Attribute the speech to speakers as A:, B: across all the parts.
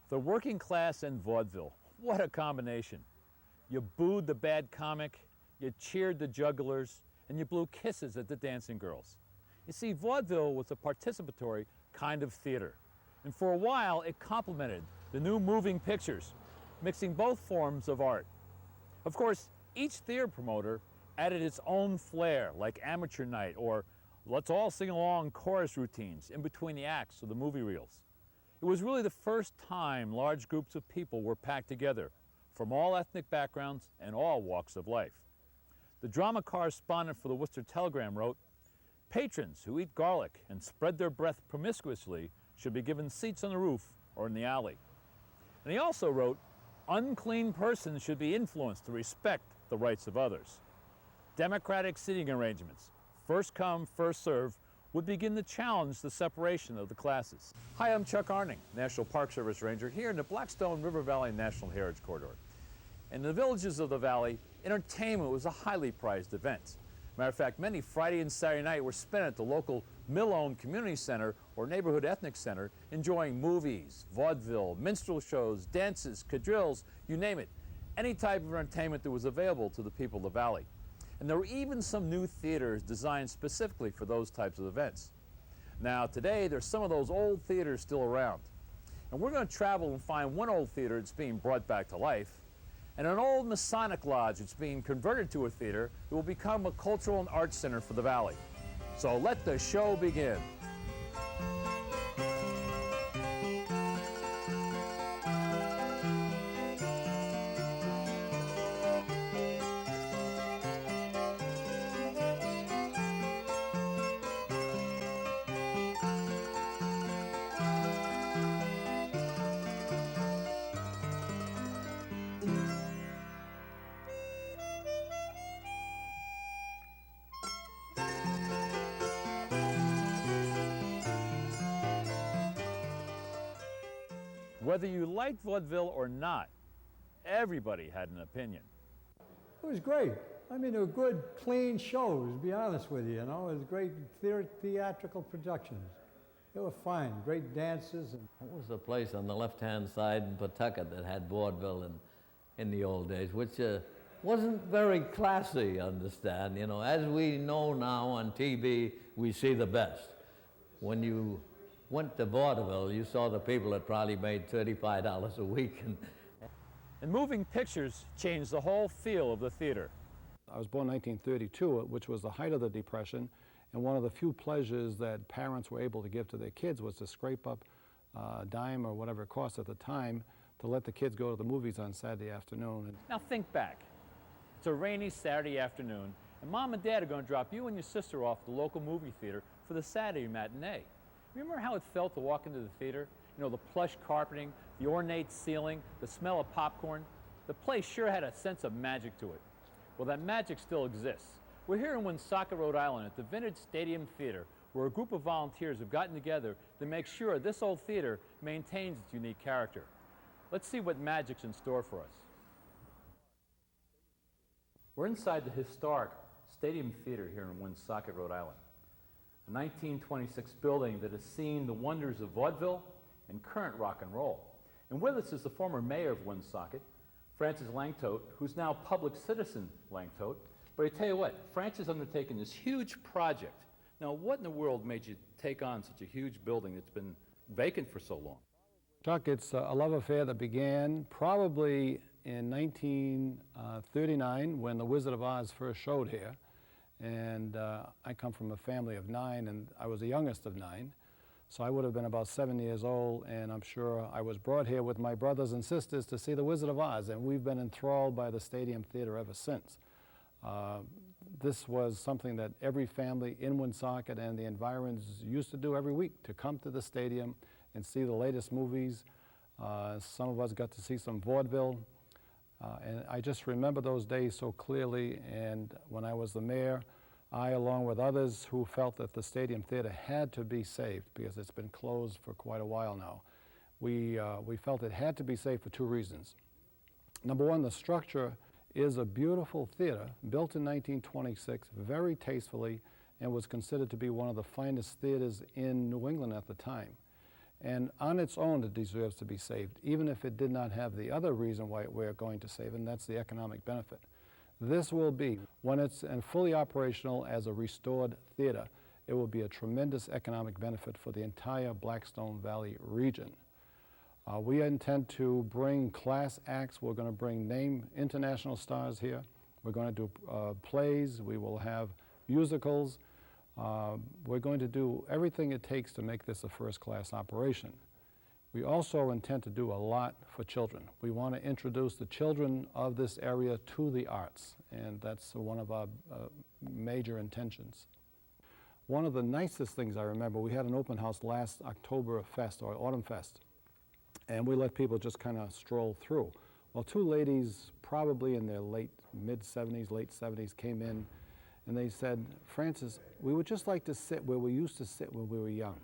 A: The working class and vaudeville, what a combination. You booed the bad comic, you cheered the jugglers, and you blew kisses at the dancing girls. You see, vaudeville was a participatory kind of theater, and for a while it complemented the new moving pictures, mixing both forms of art. Of course, each theater promoter added its own flair, like amateur night or let's all sing along chorus routines in between the acts of the movie reels. It was really the first time large groups of people were packed together from all ethnic backgrounds and all walks of life. The drama correspondent for the Worcester Telegram wrote, "Patrons who eat garlic and spread their breath promiscuously should be given seats on the roof or in the alley." And he also wrote, "Unclean persons should be influenced to respect the rights of others." Democratic seating arrangements, first come, first serve, would begin to challenge the separation of the classes. Hi, I'm Chuck Arning, National Park Service Ranger here in the Blackstone River Valley National Heritage Corridor. In the villages of the valley, entertainment was a highly prized event. Matter of fact, many Friday and Saturday night were spent at the local mill-owned community center or neighborhood ethnic center enjoying movies, vaudeville, minstrel shows, dances, quadrilles, you name it. Any type of entertainment that was available to the people of the valley. And there were even some new theaters designed specifically for those types of events. Now today, there's some of those old theaters still around. And we're going to travel and find one old theater that's being brought back to life, and an old Masonic Lodge that's being converted to a theater that will become a cultural and arts center for the valley. So let the show begin. Whether you liked vaudeville or not, everybody had an opinion.
B: It was great. I mean, they were good, clean shows, to be honest with you, you know. It was great theatrical productions. They were fine, great dances.
C: What was the place on the left-hand side in Pawtucket that had vaudeville in the old days, which wasn't very classy, you understand. You know, as we know now on TV, we see the best. When you went to vaudeville, you saw the people that probably made $35 a week.
A: And moving pictures changed the whole feel of the theater.
D: I was born in 1932, which was the height of the Depression, and one of the few pleasures that parents were able to give to their kids was to scrape up a dime or whatever it cost at the time to let the kids go to the movies on Saturday afternoon.
A: Now think back. It's a rainy Saturday afternoon, and Mom and Dad are going to drop you and your sister off at the local movie theater for the Saturday matinee. Remember how it felt to walk into the theater? You know, the plush carpeting, the ornate ceiling, the smell of popcorn. The place sure had a sense of magic to it. Well, that magic still exists. We're here in Woonsocket, Rhode Island at the Vintage Stadium Theater, where a group of volunteers have gotten together to make sure this old theater maintains its unique character. Let's see what magic's in store for us. We're inside the historic Stadium Theater here in Woonsocket, Rhode Island. A 1926 building that has seen the wonders of vaudeville and current rock and roll. And with us is the former mayor of Woonsocket, Francis Langtote, who's now public citizen Langtote. But I tell you what, Francis has undertaken this huge project. Now, what in the world made you take on such a huge building that's been vacant for so long?
D: Chuck, it's a love affair that began probably in 1939 when The Wizard of Oz first showed here. And I come from a family of 9, and I was the youngest of 9. So I would have been about 7 years old, and I'm sure I was brought here with my brothers and sisters to see The Wizard of Oz, and we've been enthralled by the Stadium Theater ever since. This was something that every family in Woonsocket and the environs used to do every week, to come to the stadium and see the latest movies. Some of us got to see some vaudeville. And I just remember those days so clearly, and when I was the mayor, I, along with others who felt that the Stadium Theater had to be saved because it's been closed for quite a while now, we felt it had to be saved for 2 reasons. Number one, the structure is a beautiful theater built in 1926 very tastefully and was considered to be one of the finest theaters in New England at the time. And on its own, it deserves to be saved, even if it did not have the other reason why we're going to save it, and that's the economic benefit. This will be, when it's fully operational as a restored theater, it will be a tremendous economic benefit for the entire Blackstone Valley region. We intend to bring class acts. We're going to bring name international stars here. We're going to do plays. We will have musicals. We're going to do everything it takes to make this a first-class operation. We also intend to do a lot for children. We want to introduce the children of this area to the arts, and that's one of our major intentions. One of the nicest things I remember, we had an open house last October Fest, or Autumn Fest, and we let people just kind of stroll through. Well, two ladies, probably in their mid-70s, late 70s, came in and they said, "Francis, we would just like to sit where we used to sit when we were young."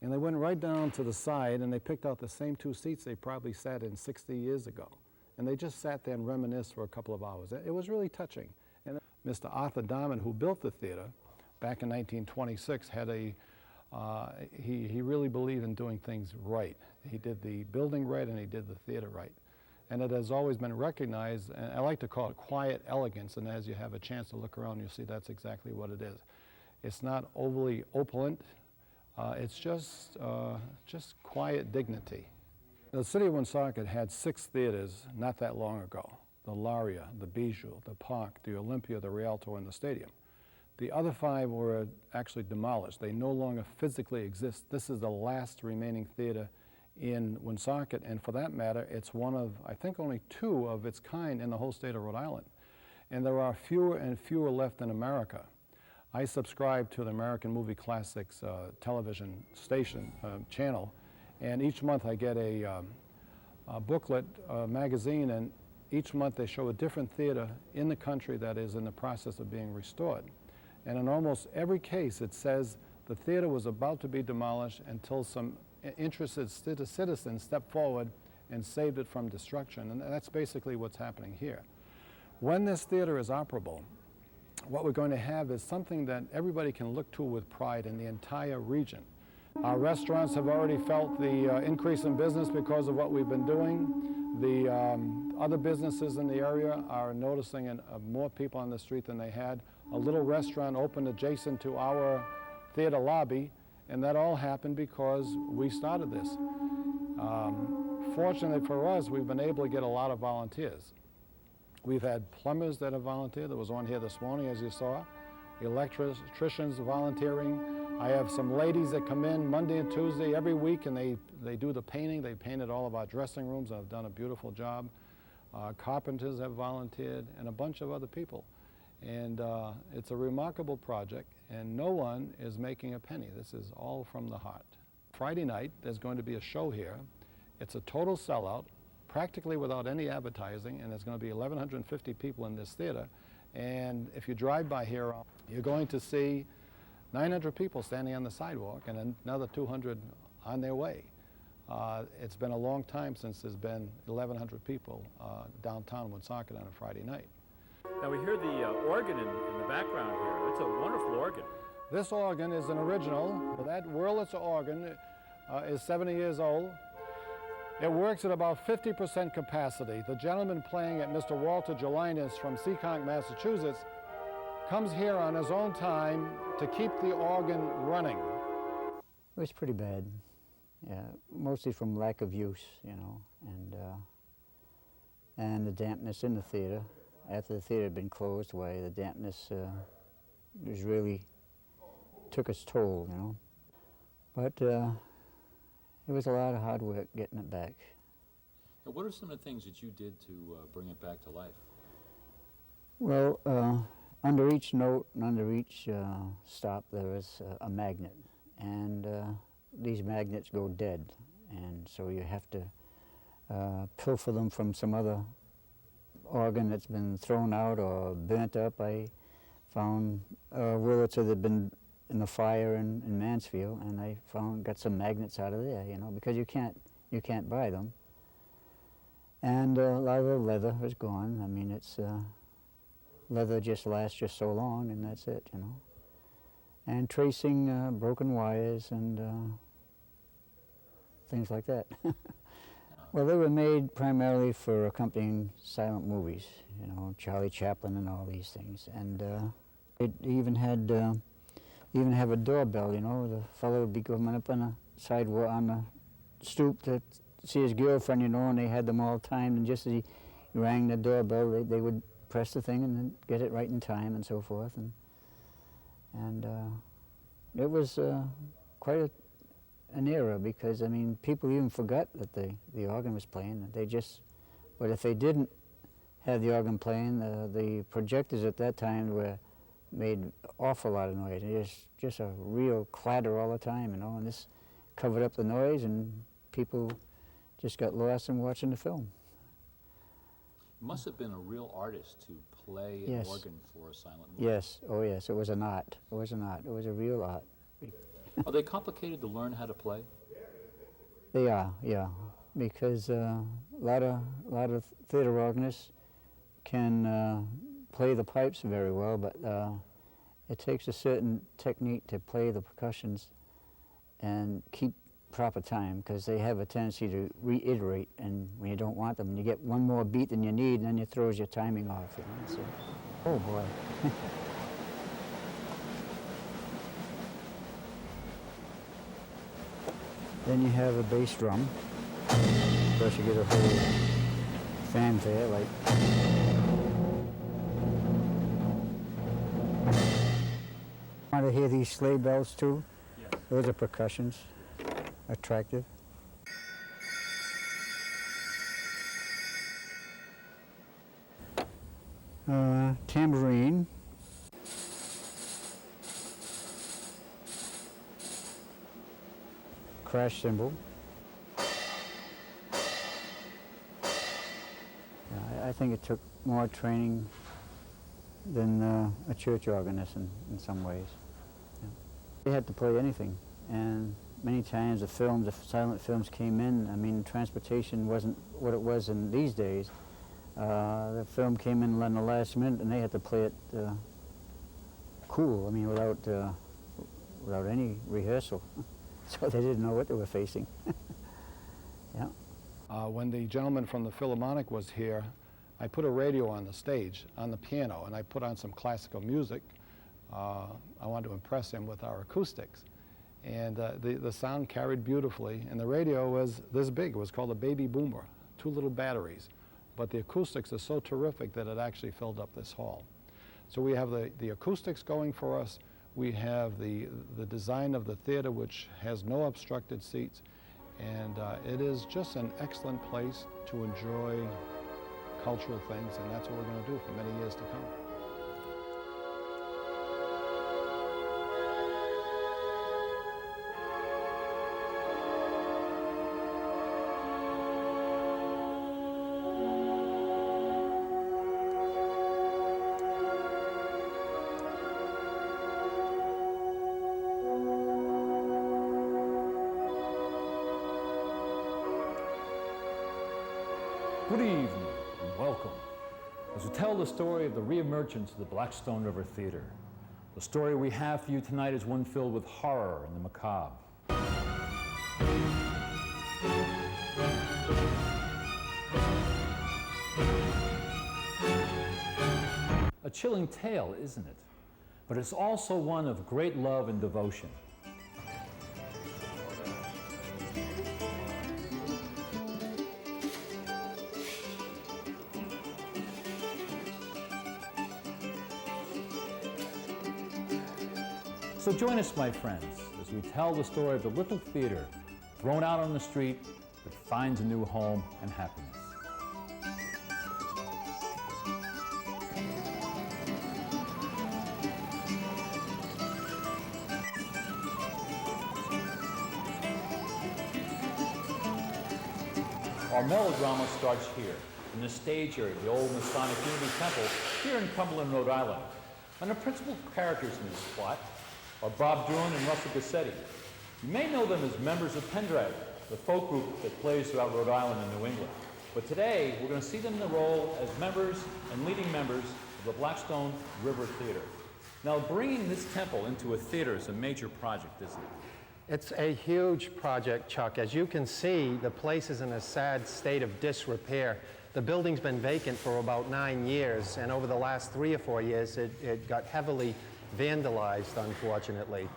D: And they went right down to the side and they picked out the same two seats they probably sat in 60 years ago. And they just sat there and reminisced for a couple of hours. It was really touching. And Mr. Arthur Darman, who built the theater back in 1926, had he really believed in doing things right. He did the building right and he did the theater right. And it has always been recognized, and I like to call it quiet elegance, and as you have a chance to look around, you'll see that's exactly what it is. It's not overly opulent, it's just quiet dignity. The city of Woonsocket had 6 theaters not that long ago: the Laria, the Bijou, the Park, the Olympia, the Rialto, and the Stadium. The other 5 were actually demolished. They no longer physically exist. This is the last remaining theater in Woonsocket, and for that matter, it's one of, I think, only 2 of its kind in the whole state of Rhode Island. And there are fewer and fewer left in America. I subscribe to the American Movie Classics television station channel, and each month I get a booklet, magazine, and each month they show a different theater in the country that is in the process of being restored. And in almost every case, it says the theater was about to be demolished until some interested citizens stepped forward and saved it from destruction. And that's basically what's happening here. When this theater is operable, what we're going to have is something that everybody can look to with pride in the entire region. Our restaurants have already felt the increase in business because of what we've been doing. The other businesses in the area are noticing more people on the street than they had. A little restaurant opened adjacent to our theater lobby, and that all happened because we started this. Fortunately for us, we've been able to get a lot of volunteers. We've had plumbers that have volunteered. There was one here this morning, as you saw. Electricians volunteering. I have some ladies that come in Monday and Tuesday every week, and they do the painting. They painted all of our dressing rooms and have done a beautiful job. Carpenters have volunteered, and a bunch of other people. And it's a remarkable project, and no one is making a penny. This is all from the heart. Friday night, there's going to be a show here. It's a total sellout, practically without any advertising, and there's going to be 1,150 people in this theater. And if you drive by here, you're going to see 900 people standing on the sidewalk and another 200 on their way. It's been a long time since there's been 1,100 people downtown Woonsocket on a Friday night.
A: Now we hear the organ in the background here. It's a wonderful organ.
D: This organ is an original. That Wurlitzer organ is 70 years old. It works at about 50% capacity. The gentleman playing it, Mr. Walter Gelinas from Seekonk, Massachusetts, comes here on his own time to keep the organ running.
E: It was pretty bad, yeah, mostly from lack of use, you know, and the dampness in the theater. After the theater had been closed, why the dampness was really took its toll, you know. But it was a lot of hard work getting it back.
A: Now, what are some of the things that you did to bring it back to life?
E: Well, under each note and under each stop there is a magnet, and these magnets go dead, and so you have to pilfer them from some other organ that's been thrown out or burnt up. I found Wurlitzer that had been in the fire in Mansfield, and I got some magnets out of there, you know, because you can't buy them. And a lot of the leather is gone. I mean, it's leather just lasts just so long, and that's it, you know. And tracing broken wires and things like that. Well, they were made primarily for accompanying silent movies, you know, Charlie Chaplin and all these things. And it even had, even have a doorbell, you know, the fellow would be coming up on the sidewalk, on the stoop to see his girlfriend, you know, and they had them all timed, and just as he rang the doorbell, they would press the thing and then get it right in time and so forth. And it was quite an era, because, I mean, people even forgot that the organ was playing. They just, but if they didn't have the organ playing, the projectors at that time made an awful lot of noise. It was just a real clatter all the time, you know, and this covered up the noise, and people just got lost in watching the film.
A: You must have been a real artist to play
E: Yes.
A: an organ for a silent movie.
E: Yes, oh yes, it was an art. It was an art. It was a real art.
A: Are they complicated to learn how to play?
E: They are, yeah, because a lot of theater organists can play the pipes very well, but it takes a certain technique to play the percussions and keep proper time, because they have a tendency to reiterate, and when you don't want them, you get one more beat than you need, and then it throws your timing off. You know, so, oh boy. Then you have a bass drum. Of course, you get a whole fanfare, like. Want to hear these sleigh bells too?
A: Yes.
E: Those are percussions. Attractive. Tambourine. Crash cymbal. I think it took more training than a church organist in some ways. Yeah. They had to play anything, and many times the silent films came in. I mean, transportation wasn't what it was in these days. The film came in on the last minute, and they had to play it cool. I mean, without any rehearsal. So they didn't know what they were facing. Yeah.
D: When the gentleman from the Philharmonic was here, I put a radio on the stage, on the piano, and I put on some classical music. I wanted to impress him with our acoustics. And the sound carried beautifully, and the radio was this big. It was called a baby boomer, 2 little batteries. But the acoustics are so terrific that it actually filled up this hall. So we have the acoustics going for us. We have the design of the theater, which has no obstructed seats, and it is just an excellent place to enjoy cultural things, and that's what we're going to do for many years to come.
A: Good evening and welcome as we tell the story of the reemergence of the Blackstone River Theater. The story we have for you tonight is one filled with horror and the macabre. A chilling tale, isn't it? But it's also one of great love and devotion. So join us, my friends, as we tell the story of the little theater thrown out on the street that finds a new home and happiness. Our melodrama starts here, in the stage area of the old Masonic Unity Temple here in Cumberland, Rhode Island. And the principal characters in this plot are Bob Druin and Russell Gassetti. You may know them as members of Pendragon, the folk group that plays throughout Rhode Island and New England. But today, we're going to see them in the role as members and leading members of the Blackstone River Theater. Now, bringing this temple into a theater is a major project, isn't it?
F: It's a huge project, Chuck. As you can see, the place is in a sad state of disrepair. The building's been vacant for about 9 years, and over the last 3 or 4 years, it got heavily vandalized, unfortunately.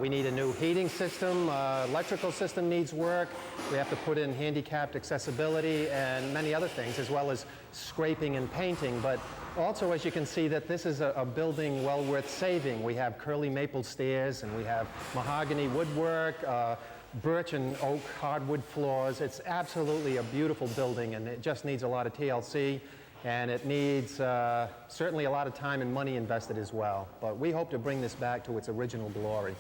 F: We need a new heating system, electrical system needs work, we have to put in handicapped accessibility and many other things, as well as scraping and painting. But also, as you can see, that this is a building well worth saving. We have curly maple stairs, and we have mahogany woodwork, birch and oak hardwood floors. It's absolutely a beautiful building, and it just needs a lot of TLC, and it needs certainly a lot of time and money invested as well. But we hope to bring this back to its original glory.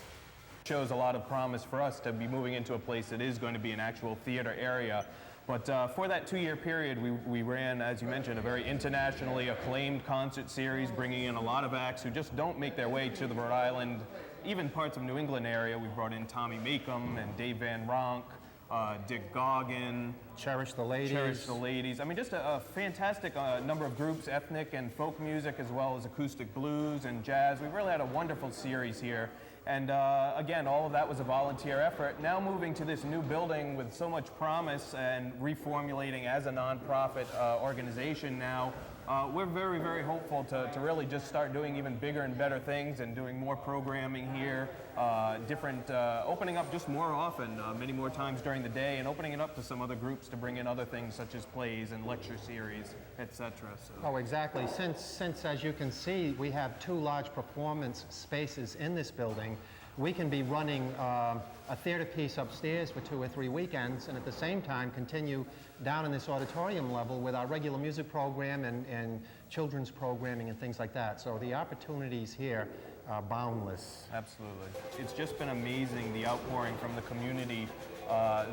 G: Shows a lot of promise for us to be moving into a place that is going to be an actual theater area. But for that 2-year period, we ran, as you mentioned, a very internationally acclaimed concert series, bringing in a lot of acts who just don't make their way to the Rhode Island, even parts of New England area. We brought in Tommy Makem and Dave Van Ronk, Dick Goggin.
F: Cherish the Ladies.
G: Cherish the Ladies. I mean, just a fantastic number of groups, ethnic and folk music, as well as acoustic blues and jazz. We really had a wonderful series here. And again, all of that was a volunteer effort. Now moving to this new building with so much promise and reformulating as a nonprofit organization now, we're very, very hopeful to really just start doing even bigger and better things and doing more programming here, opening up just more often, many more times during the day, and opening it up to some other groups to bring in other things such as plays and lecture series, etc. So.
F: Oh, exactly. Since, as you can see, we have 2 large performance spaces in this building, we can be running a theater piece upstairs for 2 or 3 weekends, and at the same time continue down in this auditorium level with our regular music program and children's programming and things like that. So the opportunities here are boundless.
G: Absolutely. It's just been amazing, the outpouring from the community.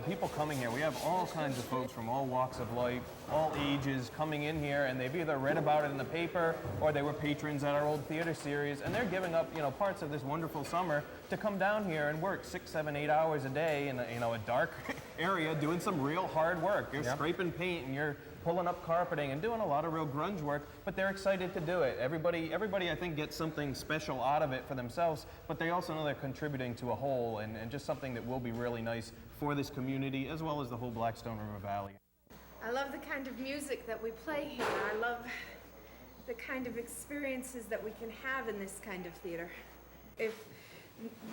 G: People coming here, we have all kinds of folks from all walks of life, all ages coming in here, and they've either read about it in the paper or they were patrons at our old theater series, and they're giving up, parts of this wonderful summer to come down here and work 6, 7, 8 hours a day in a dark area doing some real hard work. You're scraping paint and you're pulling up carpeting and doing a lot of real grunge work, but they're excited to do it. Everybody I think gets something special out of it for themselves, but they also know they're contributing to a whole and just something that will be really nice for this community as well as the whole Blackstone River Valley.
H: I love the kind of music that we play here. I love the kind of experiences that we can have in this kind of theater. If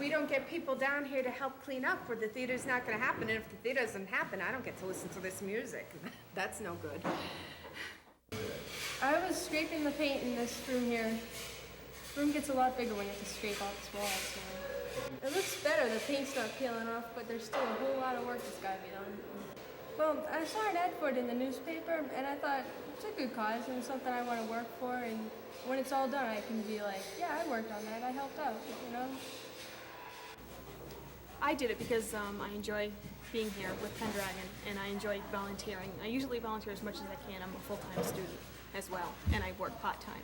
H: we don't get people down here to help clean up, or the theater's not going to happen, and if the theater doesn't happen, I don't get to listen to this music. That's no good.
I: I was scraping the paint in this room here. The room gets a lot bigger when you have to scrape off this wall. So. It looks better, the paint's not peeling off, but there's still a whole lot of work that's got to be done. Well, I saw an ad for it in the newspaper, and I thought, it's a good cause, and it's something I want to work for, and when it's all done, I can be like, yeah, I worked on that, I helped out,
J: I did it because I enjoy being here with Pendragon, and I enjoy volunteering. I usually volunteer as much as I can. I'm a full-time student as well, and I work part-time.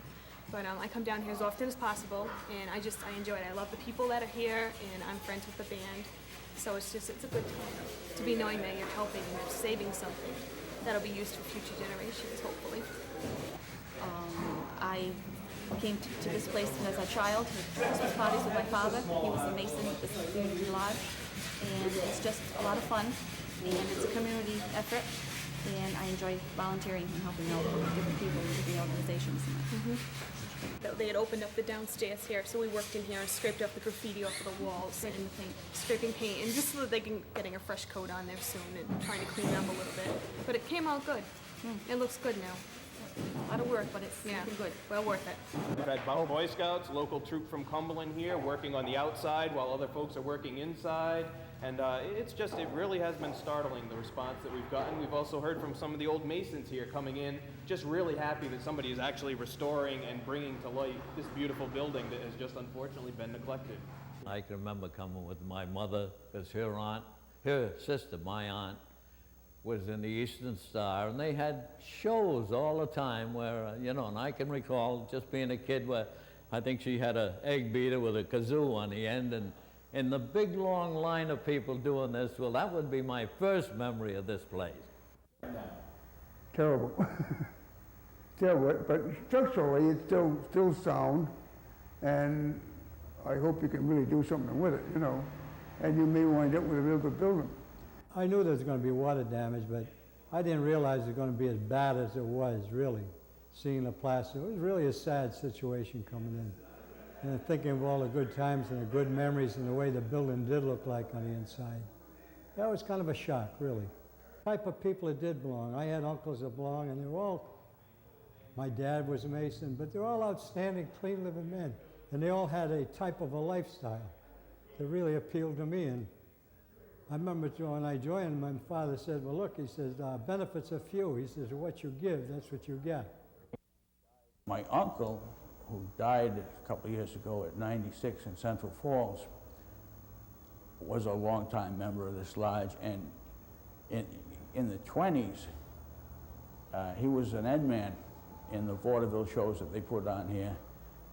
J: But I come down here as often as possible, and I enjoy it. I love the people that are here, and I'm friends with the band. So it's a good time to be knowing that you're helping and you're saving something that'll be used for future generations, hopefully.
K: I came to this place as a child with Christmas parties with my father. He was the Mason at this community lodge, and it's just a lot of fun, and it's a community effort, and I enjoy volunteering and helping out different people and different organizations.
J: They had opened up the downstairs here, so we worked in here and scraped up the graffiti off of the walls and scraping paint, and just so that they can getting a fresh coat on there soon and trying to clean it up a little bit. But it came out good. It looks good now.
K: A lot of work, but it's looking good.
J: Well worth it.
G: We've had Boy Scouts, local troop from Cumberland here, working on the outside while other folks are working inside. And it really has been startling, the response that we've gotten. We've also heard from some of the old Masons here coming in, just really happy that somebody is actually restoring and bringing to light this beautiful building that has just unfortunately been neglected.
C: I can remember coming with my mother, because her sister, my aunt, was in the Eastern Star, and they had shows all the time where, and I can recall just being a kid where I think she had an egg beater with a kazoo on the end, and the big long line of people doing this, well, that would be my first memory of this place.
L: Terrible. Terrible, but structurally it's still sound, and I hope you can really do something with it, and you may wind up with a real good building.
B: I knew there was going to be water damage, but I didn't realize it was going to be as bad as it was, really. Seeing the plaster, it was really a sad situation coming in. And thinking of all the good times and the good memories and the way the building did look like on the inside. That was kind of a shock, really. The type of people that did belong. I had uncles that belonged, and they were all, my dad was a Mason, but they're all outstanding, clean living men. And they all had a type of a lifestyle that really appealed to me. And I remember when I joined, my father said, well, look, he says, benefits are few. He says, what you give, that's what you get.
M: My uncle, who died a couple of years ago at 96 in Central Falls, was a longtime member of this lodge, and in the 20s, he was an end man in the Vaudeville shows that they put on here,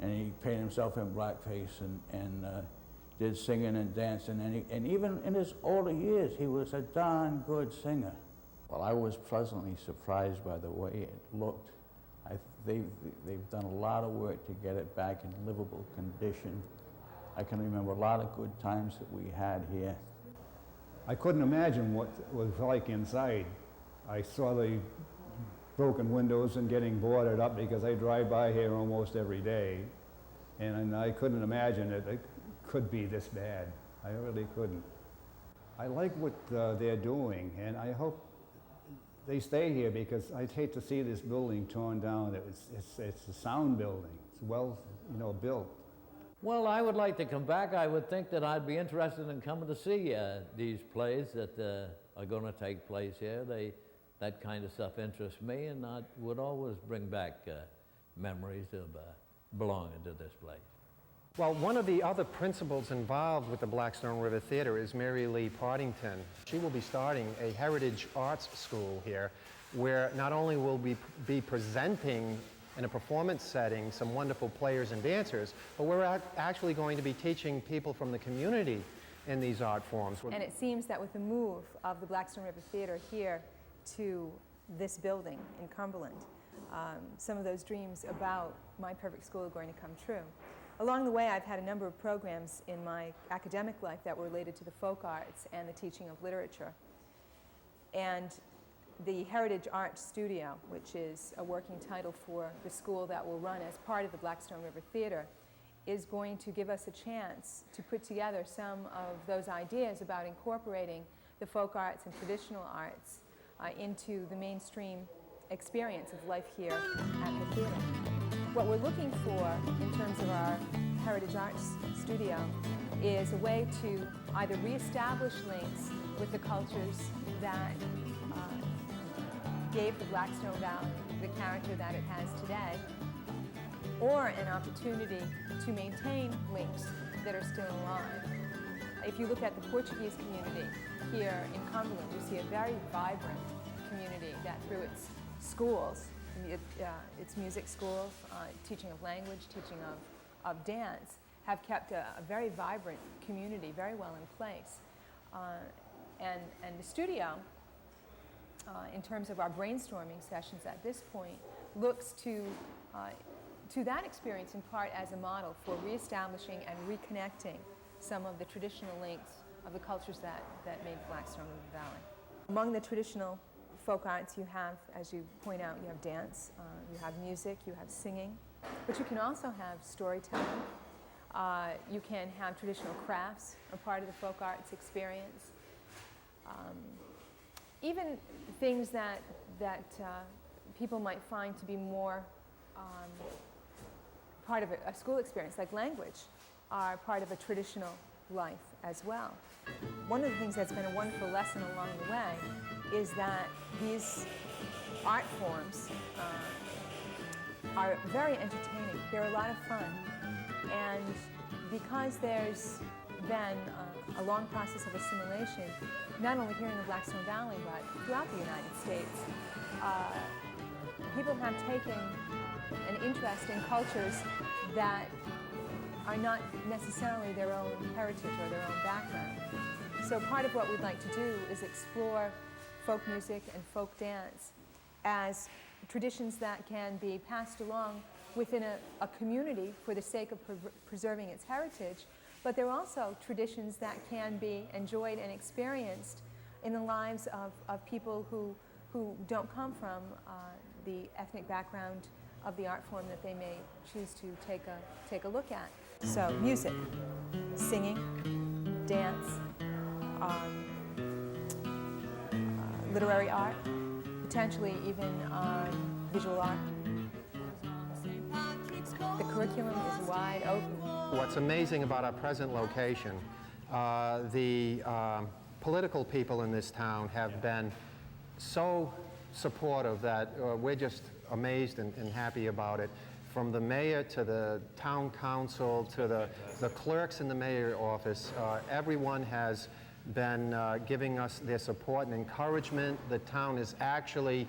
M: and he painted himself in blackface and did singing and dancing, and even in his older years, he was a darn good singer. Well, I was pleasantly surprised by the way it looked. They've done a lot of work to get it back in livable condition. I can remember a lot of good times that we had here.
N: I couldn't imagine what it was like inside. I saw the broken windows and getting boarded up because I drive by here almost every day. And I couldn't imagine it could be this bad. I really couldn't. I like what they're doing, and I hope they stay here because I'd hate to see this building torn down. It's a sound building. It's well, built.
C: Well, I would like to come back. I would think that I'd be interested in coming to see these plays that are going to take place here. That kind of stuff interests me, and I would always bring back memories of belonging to this place.
F: Well, one of the other principals involved with the Blackstone River Theater is Mary Lee Partington. She will be starting a heritage arts school here where not only will we be presenting in a performance setting some wonderful players and dancers, but we're actually going to be teaching people from the community in these art forms.
O: And it seems that with the move of the Blackstone River Theater here to this building in Cumberland, some of those dreams about My Perfect School are going to come true. Along the way, I've had a number of programs in my academic life that were related to the folk arts and the teaching of literature. And the Heritage Arts Studio, which is a working title for the school that will run as part of the Blackstone River Theater, is going to give us a chance to put together some of those ideas about incorporating the folk arts and traditional arts into the mainstream experience of life here at the theater. What we're looking for in terms of our Heritage Arts Studio is a way to either reestablish links with the cultures that gave the Blackstone Valley the character that it has today, or an opportunity to maintain links that are still alive. If you look at the Portuguese community here in Cumberland, you see a very vibrant community that through its schools, its music schools, teaching of language, teaching of dance, have kept a very vibrant community very well in place. And the studio, in terms of our brainstorming sessions at this point, looks to that experience in part as a model for reestablishing and reconnecting some of the traditional links of the cultures that made Blackstone River Valley. Among the traditional folk arts you have, as you point out, you have dance, you have music, you have singing, but you can also have storytelling. You can have traditional crafts, a part of the folk arts experience. Even things that people might find to be more part of a school experience, like language, are part of a traditional life as well. One of the things that's been a wonderful lesson along the way is that these art forms are very entertaining. They're a lot of fun. And because there's been a long process of assimilation, not only here in the Blackstone Valley, but throughout the United States, people have taken an interest in cultures that are not necessarily their own heritage or their own background. So part of what we'd like to do is explore folk music and folk dance as traditions that can be passed along within a community for the sake of preserving its heritage, but they're also traditions that can be enjoyed and experienced in the lives of people who don't come from the ethnic background of the art form that they may choose to take a look at. So music, singing, dance, literary art, potentially even visual art. The curriculum is wide open.
F: What's amazing about our present location, the political people in this town have been so supportive that we're just amazed and happy about it. From the mayor to the town council to the clerks in the mayor's office, everyone has been giving us their support and encouragement. The town is actually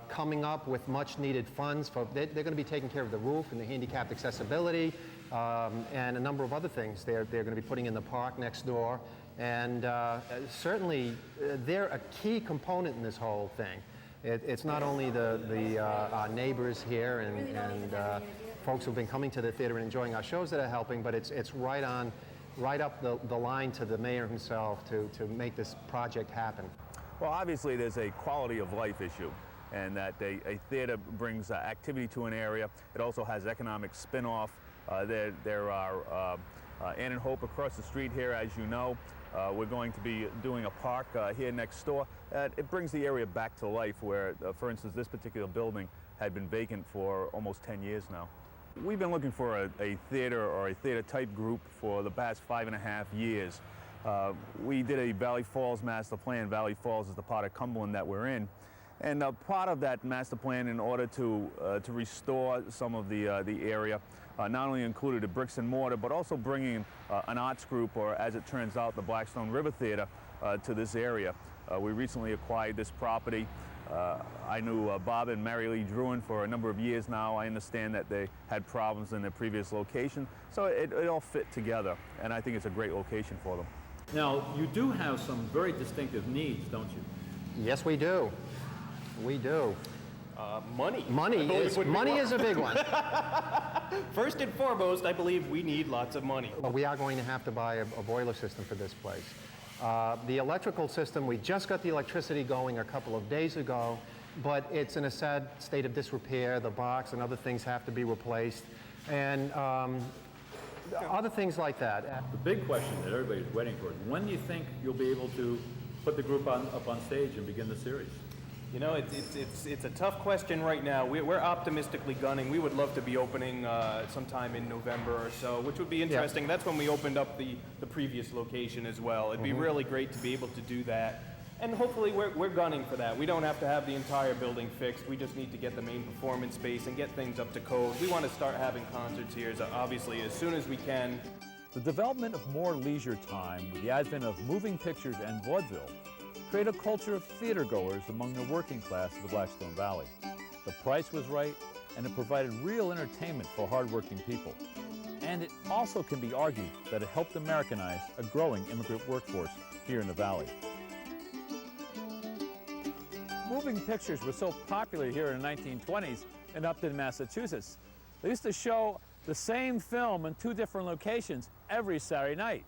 F: coming up with much needed funds for, they're going to be taking care of the roof and the handicapped accessibility and a number of other things they're going to be putting in the park next door. And certainly they're a key component in this whole thing. It's not only our neighbors here and folks who've been coming to the theater and enjoying our shows that are helping, but it's right up the line to the mayor himself to make this project happen.
A: Well, obviously there's a quality of life issue, and that a theater brings activity to an area. It also has economic spin-off. There are Ann and Hope across the street here, as you know. We're going to be doing a park here next door. It brings the area back to life where, for instance, this particular building had been vacant for almost 10 years now. We've been looking for a theater or a theater-type group for the past 5.5 years. We did a Valley Falls master plan. Valley Falls is the part of Cumberland that we're in. And part of that master plan, in order to restore some of the area, not only included a bricks and mortar, but also bringing an arts group, or as it turns out, the Blackstone River Theater, to this area. We recently acquired this property. I knew Bob and Mary Lee Druin for a number of years now. I understand that they had problems in their previous location, so it all fit together, and I think it's a great location for them. Now, you do have some very distinctive needs, don't you?
F: Yes, we do. We do.
G: Money.
F: Money is a big one.
G: First and foremost, I believe we need lots of money.
F: We are going to have to buy a boiler system for this place. The electrical system, we just got the electricity going a couple of days ago, but it's in a sad state of disrepair. The box and other things have to be replaced, and other things like that.
A: The big question that everybody's waiting for is, when do you think you'll be able to put the group up on stage and begin the series?
G: You know, it's a tough question right now. We're optimistically gunning. We would love to be opening sometime in November or so, which would be interesting. Yep. That's when we opened up the previous location as well. It'd be really great to be able to do that. And hopefully we're gunning for that. We don't have to have the entire building fixed. We just need to get the main performance space and get things up to code. We want to start having concerts here, obviously, as soon as we can.
A: The development of more leisure time with the advent of moving pictures and vaudeville create a culture of theater goers among the working class of the Blackstone Valley. The price was right, and it provided real entertainment for hardworking people. And it also can be argued that it helped Americanize a growing immigrant workforce here in the Valley. Moving pictures were so popular here in the 1920s in Upton, Massachusetts. They used to show the same film in 2 different locations every Saturday night.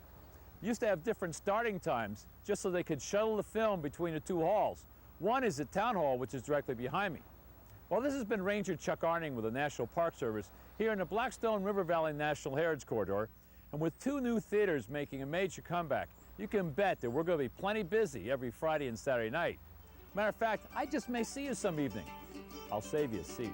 A: Used to have different starting times just so they could shuttle the film between the 2 halls. One is the town hall, which is directly behind me. Well, this has been Ranger Chuck Arning with the National Park Service here in the Blackstone River Valley National Heritage Corridor. And with 2 new theaters making a major comeback, you can bet that we're going to be plenty busy every Friday and Saturday night. Matter of fact, I just may see you some evening. I'll save you a seat.